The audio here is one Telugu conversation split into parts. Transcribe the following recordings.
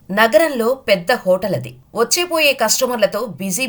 నగరంలో పెద్ద హోటల్ అది. వచ్చేపోయే కస్టమర్లతో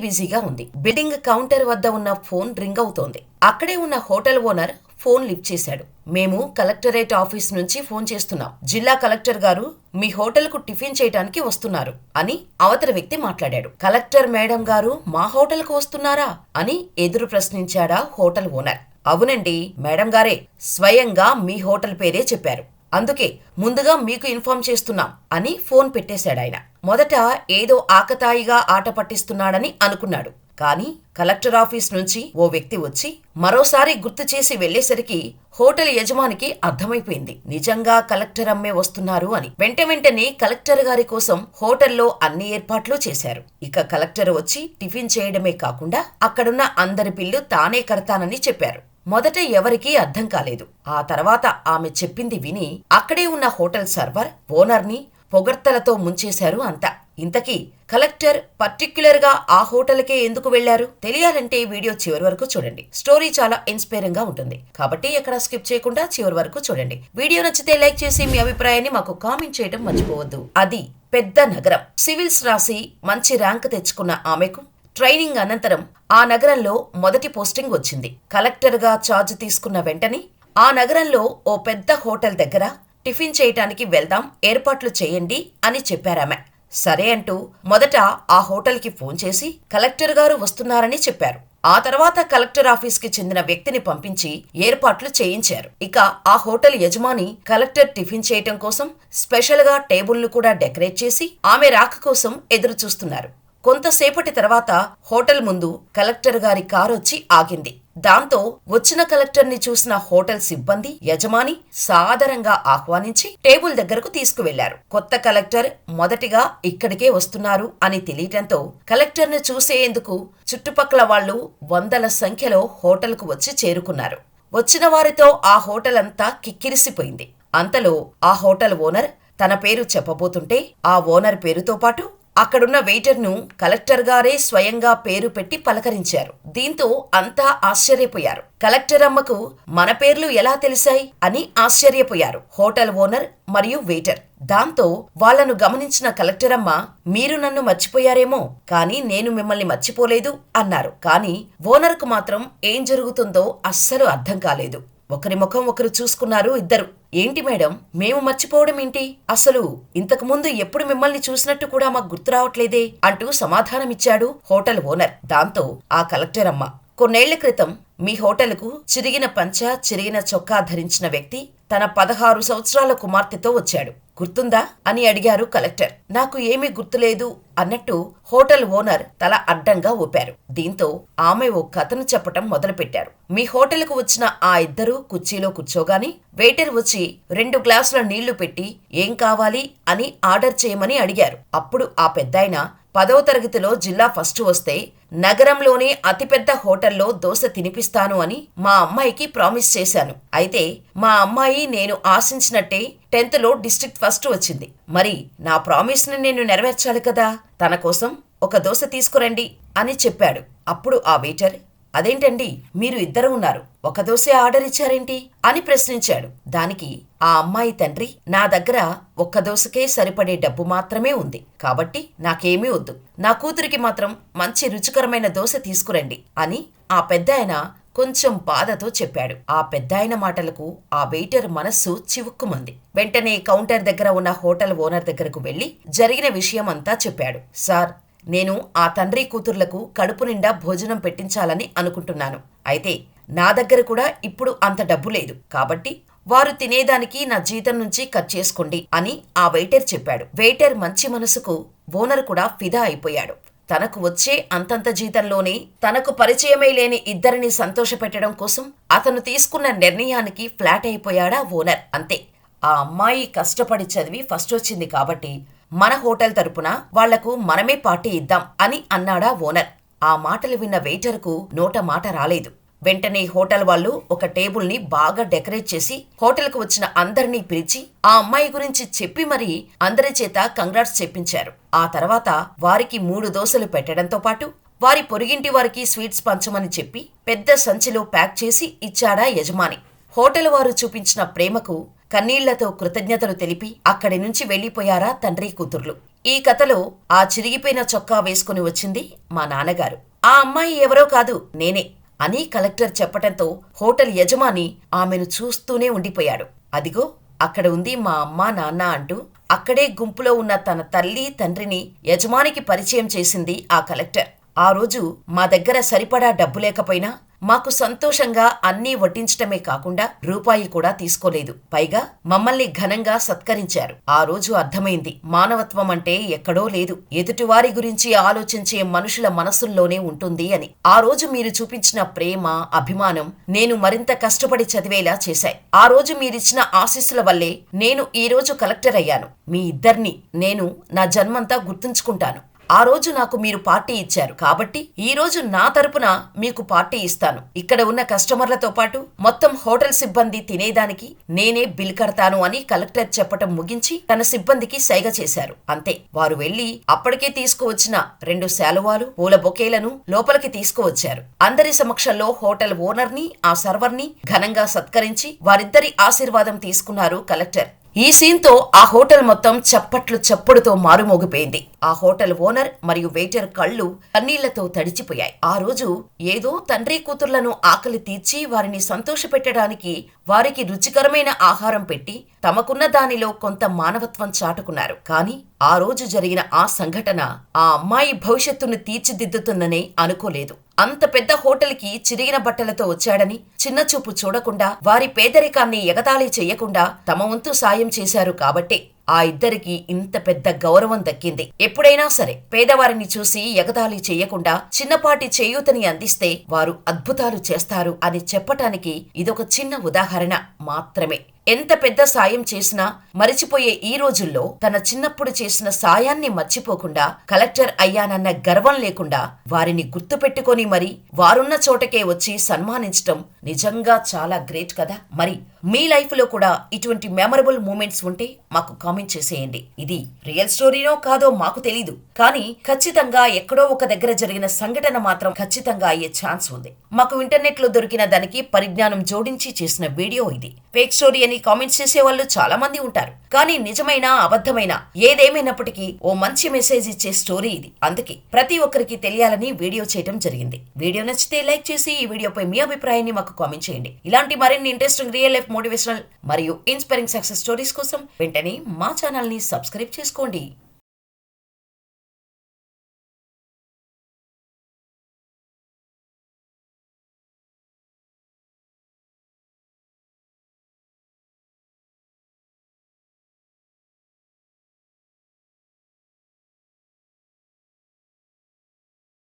బిజీగా ఉంది. బిల్డింగ్ కౌంటర్ వద్ద ఉన్న ఫోన్ రింగ్ అవుతోంది. అక్కడే ఉన్న హోటల్ ఓనర్ ఫోన్ లిఫ్ట్ చేశాడు. మేము కలెక్టరేట్ ఆఫీస్ నుంచి ఫోన్ చేస్తున్నాం. జిల్లా కలెక్టర్ గారు మీ హోటల్ కు టిఫిన్ చేయటానికి వస్తున్నారు అని అవతల వ్యక్తి మాట్లాడాడు. కలెక్టర్ మేడం గారు మా హోటల్ కు వస్తున్నారా అని ఎదురు ప్రశ్నించాడా హోటల్ ఓనర్. అవునండి, మేడం గారే స్వయంగా మీ హోటల్ పేరే చెప్పారు. అందుకే ముందుగా మీకు ఇన్ఫార్మ్ చేస్తున్నాం అని ఫోన్ పెట్టేశాడాయన. మొదట ఏదో ఆకతాయిగా ఆట పట్టిస్తున్నాడని అనుకున్నాడు. కానీ కలెక్టర్ ఆఫీస్ నుంచి ఓ వ్యక్తి వచ్చి మరోసారి గుర్తు చేసి వెళ్లేసరికి హోటల్ యజమానికి అర్థమైపోయింది నిజంగా కలెక్టర్ అమ్మే వస్తున్నారు అని. వెంటనే కలెక్టర్ గారి కోసం హోటల్లో అన్ని ఏర్పాట్లు చేశారు. ఇక కలెక్టర్ వచ్చి టిఫిన్ చేయడమే కాకుండా అక్కడున్న అందరి బిల్లు తానే కడతానని చెప్పారు. మొదట ఎవరికీ అర్థం కాలేదు. ఆ తర్వాత ఆమె చెప్పింది విని అక్కడే ఉన్న హోటల్ సర్వర్ ఓనర్ని పొగడ్తలతో ముంచేశారు అంతా. ఇంతకీ కలెక్టర్ పర్టిక్యులర్ గా ఆ హోటల్కే ఎందుకు వెళ్లారు? తెలియాలంటే వీడియో చివరి వరకు చూడండి. స్టోరీ చాలా ఇన్స్పైరింగ్ గా ఉంటుంది కాబట్టి ఎక్కడ స్కిప్ చేయకుండా చివరి వరకు చూడండి. వీడియో నచ్చితే లైక్ చేసి మీ అభిప్రాయాన్ని మాకు కామెంట్ చేయడం మర్చిపోవద్దు. అది పెద్ద నగరం. సివిల్స్ రాసి మంచి ర్యాంక్ తెచ్చుకున్న ఆమెకు ట్రైనింగ్ అనంతరం ఆ నగరంలో మొదటి పోస్టింగ్ వచ్చింది. కలెక్టర్గా ఛార్జ్ తీసుకున్న వెంటనే ఆ నగరంలో ఓ పెద్ద హోటల్ దగ్గర టిఫిన్ చేయటానికి వెళ్దాం, ఏర్పాట్లు చేయండి అని చెప్పారామె. సరే అంటూ మొదట ఆ హోటల్కి ఫోన్ చేసి కలెక్టర్ గారు వస్తున్నారని చెప్పారు. ఆ తర్వాత కలెక్టర్ ఆఫీస్కి చెందిన వ్యక్తిని పంపించి ఏర్పాట్లు చేయించారు. ఇక ఆ హోటల్ యజమాని కలెక్టర్ టిఫిన్ చేయటం కోసం స్పెషల్ గా టేబుల్ను కూడా డెకరేట్ చేసి ఆమె రాక కోసం ఎదురు చూస్తున్నారు. కొంతసేపటి తర్వాత హోటల్ ముందు కలెక్టర్ గారి కారొచ్చి ఆగింది. దాంతో వచ్చిన కలెక్టర్ ని చూసిన హోటల్ సిబ్బంది యజమాని సాదరంగా ఆహ్వానించి టేబుల్ దగ్గరకు తీసుకువెళ్లారు. కొత్త కలెక్టర్ మొదటిగా ఇక్కడికే వస్తున్నారు అని తెలియటంతో కలెక్టర్ ని చూసేందుకు చుట్టుపక్కల వాళ్లు వందల సంఖ్యలో హోటల్కు వచ్చి చేరుకున్నారు. వచ్చిన వారితో ఆ హోటల్ అంతా కిక్కిరిసిపోయింది. అంతలో ఆ హోటల్ ఓనర్ తన పేరు చెప్పబోతుంటే ఆ ఓనర్ పేరుతో పాటు అక్కడున్న వెయిటర్ను కలెక్టర్ గారే స్వయంగా పేరు పెట్టి పలకరించారు. దీంతో అంతా ఆశ్చర్యపోయారు. కలెక్టర్ అమ్మకు మన పేర్లు ఎలా తెలిసాయి అని ఆశ్చర్యపోయారు హోటల్ ఓనర్ మరియు వెయిటర్. దాంతో వాళ్లను గమనించిన కలెక్టర్ అమ్మ, మీరు నన్ను మర్చిపోయారేమో, కానీ నేను మిమ్మల్ని మర్చిపోలేదు అన్నారు. కానీ ఓనర్కు మాత్రం ఏం జరుగుతుందో అస్సలు అర్థం కాలేదు. ఒకరి ముఖం ఒకరు చూసుకున్నారు ఇద్దరు. ఏంటి మేడం, మేము మర్చిపోవడం ఏంటి? అసలు ఇంతకు ముందు ఎప్పుడు మిమ్మల్ని చూసినట్టు కూడా మాకు గుర్తు రావట్లేదే అంటూ సమాధానమిచ్చాడు హోటల్ ఓనర్. దాంతో ఆ కలెక్టర్ అమ్మ, కొన్నేళ్ల క్రితం మీ హోటల్కు చిరిగిన పంచ, చిరిగిన చొక్కా ధరించిన వ్యక్తి తన 16 సంవత్సరాల కుమార్తెతో వచ్చాడు, గుర్తుందా అని అడిగారు కలెక్టర్. నాకు ఏమీ గుర్తులేదు అన్నట్టు హోటల్ ఓనర్ తల అడ్డంగా ఊపారు. దీంతో ఆమె ఓ కథను చెప్పటం మొదలుపెట్టారు. మీ హోటల్కు వచ్చిన ఆ ఇద్దరూ కుర్చీలో కూర్చోగాని వెయిటర్ వచ్చి 2 గ్లాసుల నీళ్లు పెట్టి ఏం కావాలి అని ఆర్డర్ చేయమని అడిగారు. అప్పుడు ఆ పెద్దాయన 10వ తరగతిలో జిల్లా ఫస్ట్ వస్తే నగరంలోనే అతిపెద్ద హోటల్లో దోశ తినిపిస్తాను అని మా అమ్మాయికి ప్రామిస్ చేశాను. అయితే మా అమ్మాయి నేను ఆశించినట్టే 10th డిస్ట్రిక్ట్ ఫస్ట్ వచ్చింది. మరి నా ప్రామిస్ ని నేను నెరవేర్చాలి కదా, తన కోసం ఒక దోశ తీసుకురండి అని చెప్పాడు. అప్పుడు ఆ వెయిటర్, అదేంటండి మీరు ఇద్దరు ఉన్నారు, ఒక దోశ ఆర్డర్ ఇచ్చారేంటి అని ప్రశ్నించాడు. దానికి ఆ అమ్మాయి తండ్రి, నా దగ్గర ఒక్క దోశకే సరిపడే డబ్బు మాత్రమే ఉంది, కాబట్టి నాకేమీ వద్దు, నా కూతురికి మాత్రం మంచి రుచికరమైన దోశ తీసుకురండి అని ఆ పెద్దాయన కొంచెం బాధతో చెప్పాడు. ఆ పెద్దాయన మాటలకు ఆ వెయిటర్ మనస్సు చివుక్కుమంది. వెంటనే కౌంటర్ దగ్గర ఉన్న హోటల్ ఓనర్ దగ్గరకు వెళ్లి జరిగిన విషయమంతా చెప్పాడు. సార్, నేను ఆ తండ్రి కూతుర్లకు కడుపు నిండా భోజనం పెట్టించాలని అనుకుంటున్నాను. అయితే నా దగ్గర కూడా ఇప్పుడు అంత డబ్బు లేదు, కాబట్టి వారు తినేదానికి నా జీతం నుంచి కట్ చేసుకోండి అని ఆ వెయిటర్ చెప్పాడు. వెయిటర్ మంచి మనసుకు ఓనర్ కూడా ఫిదా అయిపోయాడు. తనకు వచ్చే అంతంత జీతంలోనే తనకు పరిచయమే లేని ఇద్దరిని సంతోషపెట్టడం కోసం అతను తీసుకున్న నిర్ణయానికి ఫ్లాట్ అయిపోయాడా ఓనర్. అంతే, ఆ అమ్మాయి కష్టపడి చదివి ఫస్ట్ వచ్చింది కాబట్టి మన హోటల్ తరపున వాళ్లకు మనమే పార్టీ ఇద్దాం అని అన్నాడా ఓనర్. ఆ మాటలు విన్న వెయిటర్కు నోట మాట రాలేదు. వెంటనే హోటల్ వాళ్ళు ఒక టేబుల్ ని బాగా డెకరేట్ చేసి హోటల్కు వచ్చిన అందరినీ పిలిచి ఆ అమ్మాయి గురించి చెప్పి మరీ అందరి చేత కంగ్రాట్స్ చెప్పించారు. ఆ తర్వాత వారికి 3 దోశలు పెట్టడంతో పాటు వారి పొరుగింటి వారికి స్వీట్స్ పంచమని చెప్పి పెద్ద సంచిలో ప్యాక్ చేసి ఇచ్చాడా యజమాని. హోటల్ వారు చూపించిన ప్రేమకు కన్నీళ్లతో కృతజ్ఞతలు తెలిపి అక్కడి నుంచి వెళ్లిపోయారా తండ్రి కూతుర్లు. ఈ కథలో ఆ చిరిగిపోయిన చొక్కా వేసుకుని వచ్చింది మా నాన్నగారు. ఆ అమ్మాయి ఎవరో కాదు, నేనే అని కలెక్టర్ చెప్పటంతో హోటల్ యజమాని ఆమెను చూస్తూనే ఉండిపోయాడు. అదిగో అక్కడ ఉంది మా అమ్మ నాన్న అంటూ అక్కడే గుంపులో ఉన్న తన తల్లి తండ్రిని యజమానికి పరిచయం చేసింది ఆ కలెక్టర్. ఆ రోజు మా దగ్గర సరిపడా డబ్బు లేకపోయినా మాకు సంతోషంగా అన్నీ వడ్డించటమే కాకుండా రూపాయి కూడా తీసుకోలేదు. పైగా మమ్మల్ని ఘనంగా సత్కరించారు. ఆ రోజు అర్థమైంది, మానవత్వం అంటే ఎక్కడో లేదు, ఎదుటివారి గురించి ఆలోచించే మనుషుల మనసుల్లోనే ఉంటుంది అని. ఆ రోజు మీరు చూపించిన ప్రేమ, అభిమానం నేను మరింత కష్టపడి చదివేలా చేశాయి. ఆ రోజు మీరిచ్చిన ఆశీస్సుల వల్లే నేను ఈ రోజు కలెక్టర్ అయ్యాను. మీ ఇద్దరిని నేను నా జన్మంతా గుర్తుంచుకుంటాను. ఆ రోజు నాకు మీరు పార్టీ ఇచ్చారు కాబట్టి ఈ రోజు నా తరపున మీకు పార్టీ ఇస్తాను. ఇక్కడ ఉన్న కస్టమర్లతో పాటు మొత్తం హోటల్ సిబ్బంది తినేదానికి నేనే బిల్ కడతాను అని కలెక్టర్ చెప్పటం ముగించి తన సిబ్బందికి సైగ చేశారు. అంతే, వారు వెళ్లి అప్పటికే తీసుకువచ్చిన 2 శాలువాలు, పూల బొకేలను లోపలికి తీసుకువచ్చారు. అందరి సమక్షంలో హోటల్ ఓనర్ ని, ఆ సర్వర్ ని ఘనంగా సత్కరించి వారిద్దరి ఆశీర్వాదం తీసుకున్నారు కలెక్టర్. ఈ సీన్ తో ఆ హోటల్ మొత్తం చప్పుడుతో మారుమోగిపోయింది. ఆ హోటల్ ఓనర్ మరియు వెయిటర్ కళ్ళు కన్నీళ్లతో తడిచిపోయాయి. ఆ రోజు ఏదో తండ్రి కూతుర్లను ఆకలి తీర్చి వారిని సంతోషపెట్టడానికి వారికి రుచికరమైన ఆహారం పెట్టి తమకున్న దానిలో కొంత మానవత్వం చాటుకున్నారు. కాని ఆ రోజు జరిగిన ఆ సంఘటన ఆ అమ్మాయి భవిష్యత్తును తీర్చిదిద్దుతుందనే అనుకోలేదు. అంత పెద్ద హోటల్కి చిరిగిన బట్టలతో వచ్చాడని చిన్నచూపు చూడకుండా, వారి పేదరికాన్ని ఎగతాళి చెయ్యకుండా తమ వంతు సాయం చేశారు కాబట్టే ఆ ఇద్దరికి ఇంత పెద్ద గౌరవం దక్కింది. ఎప్పుడైనా సరే పేదవారిని చూసి ఎగతాళి చెయ్యకుండా చిన్నపాటి చేయూతని అందిస్తే వారు అద్భుతాలు చేస్తారు అని చెప్పటానికి ఇదొక చిన్న ఉదాహరణ మాత్రమే. ఎంత పెద్ద సాయం చేసినా మరిచిపోయే ఈ రోజుల్లో తన చిన్నప్పుడు చేసిన సాయాన్ని మర్చిపోకుండా కలెక్టర్ అయ్యానన్న గర్వం లేకుండా వారిని గుర్తుపెట్టుకొని మరి వారున్న చోటకే వచ్చి సన్మానించటం నిజంగా చాలా గ్రేట్ కదా. మరి మీ లైఫ్ లో కూడా ఇటువంటి మెమరబుల్ మూమెంట్స్ ఉంటే మాకు కామెంట్ చేసేయండి. ఇది రియల్ స్టోరీనో కాదో మాకు తెలీదు, కానీ ఖచ్చితంగా ఎక్కడో ఒక దగ్గర జరిగిన సంఘటన మాత్రం ఖచ్చితంగా అయ్యే ఛాన్స్ ఉంది. మాకు ఇంటర్నెట్ లో దొరికిన దానికి పరిజ్ఞానం జోడించి చేసిన వీడియో ఇది. ఫేక్ స్టోరీ అని కామెంట్స్ చేసే వాళ్ళు చాలా మంది ఉంటారు, కానీ నిజమైన అబద్ధమైన ఏదేమైనప్పటికీ ఓ మంచి మెసేజ్ ఇచ్చే స్టోరీ ఇది. అందుకే ప్రతి ఒక్కరికి తెలియాలని వీడియో చేయడం జరిగింది. వీడియో నచ్చితే లైక్ చేసి ఈ వీడియోపై మీ అభిప్రాయాన్ని మాకు కామెంట్ చేయండి. ఇలాంటి మరిన్ని ఇంట్రెస్టింగ్ రియల్ లైఫ్ మోటివేషనల్ మరియు ఇన్స్పైరింగ్ సక్సెస్ స్టోరీస్ కోసం వెంటనే మా ఛానల్ ని సబ్స్క్రైబ్ చేసుకోండి.